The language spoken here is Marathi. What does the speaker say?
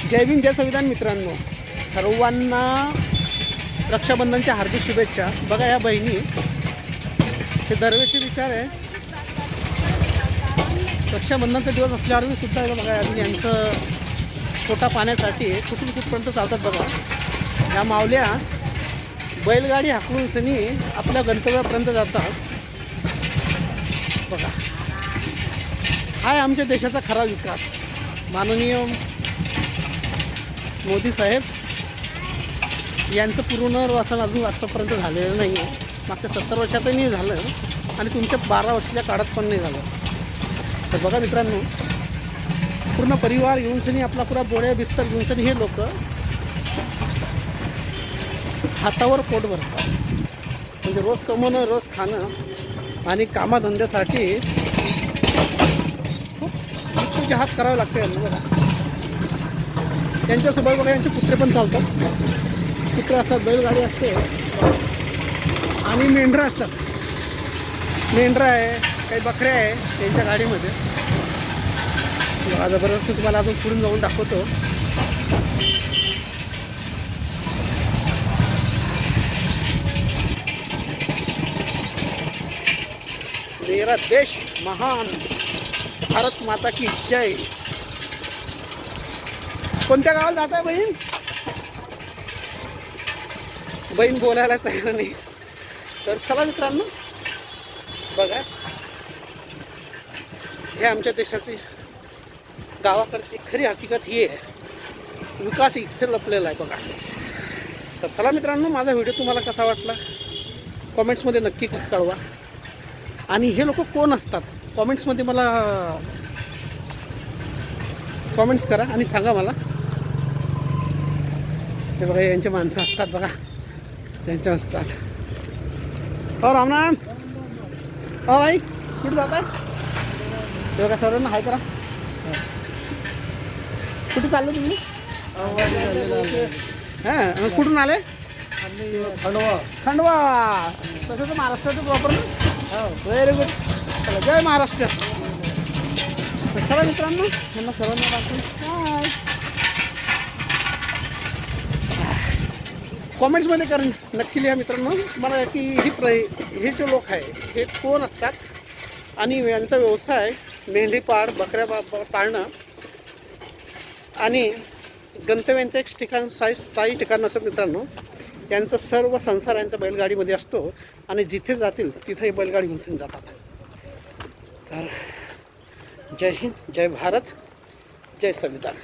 जय भीम जय संविधान मित्रांनो, सर्वांना रक्षाबंधनच्या हार्दिक शुभेच्छा। बघा या बहिणी हे दरवेळचे विचार आहे, रक्षाबंधनचा दिवस असल्यावर सुद्धा बघा यांचं पोटा पाण्यासाठी कुठून कुठपर्यंत चालतात। बघा या मावल्या बैलगाडी हाकलून सनी आपल्या गंतव्यापर्यंत जातात। बघा हा आहे आमच्या देशाचा खरा विकास। माननीय मोदी साहेब यांचं पुनर्वसन अजून आत्तापर्यंत झालेलं नाही आहे। मागच्या 70 वर्षातही नाही झालं आणि तुमच्या 12 वर्षाच्या काळात पण नाही झालं। तर बघा मित्रांनो, पूर्ण परिवार घेऊन सनी आपला पुरा बोळ्या बिस्तर घेऊन सनी हे लोक हातावर पोट भरतात। म्हणजे रोज कमवणं, रोज खाणं आणि कामाधंद्यासाठी खूप जहाद करावं लागतं यांना। बघा त्यांच्यासोबत बघा यांचे कुत्रे पण चालतात, कुत्रे असतात, बैलगाडी असते आणि मेंढरं असतात। मेंढरं आहे, काही बकऱ्या आहे त्यांच्या गाडीमध्ये। जबरदस्त तुम्हाला अजून पुढून जाऊन दाखवतो। मेरा देश महान, भारत माता की जय। कोणत्या गावाला जात आहे बहीण? बहीण बोलायला तयार नाही। तर चला मित्रांनो, बघा हे आमच्या देशाची गावाकडची खरी हकीकत ही आहे, विकास इथे लपलेला आहे। बघा तर चला मित्रांनो, माझा व्हिडिओ तुम्हाला कसा वाटला कॉमेंट्समध्ये नक्की कळवा। आणि हे लोक कोण असतात कॉमेंट्समध्ये मला कॉमेंट्स करा आणि सांगा मला। हे बघा यांचे माणसं असतात, बघा त्यांच्या असतात। हो राम राम। हो भाई, कुठं जात आहे? ते बघा सर्वांना हाय करा। कुठे चाललं तुम्ही? हां, कुठून आले? खंडवा। खंडवा तसं तर महाराष्ट्राचं प्रॉपर ना? Very good. चला जय महाराष्ट्र। चला मित्रांनो, यांना सर्वांना हाय कॉमेंट्समध्ये करून नक्की लिहा मित्रांनो मला की हे जे लोक आहे हे कोण असतात आणि यांचा व्यवसाय मेंढी पाळ, बकऱ्या पाळणं आणि गंतव्यांचं एक ठिकाण स्थायी ठिकाण असं मित्रांनो। यांचा सर्व संसार यांचा बैलगाडीमध्ये असतो आणि जिथे जातील तिथे बैलगाडी घेऊन जातात। तर जय हिंद, जय भारत, जय संविधान।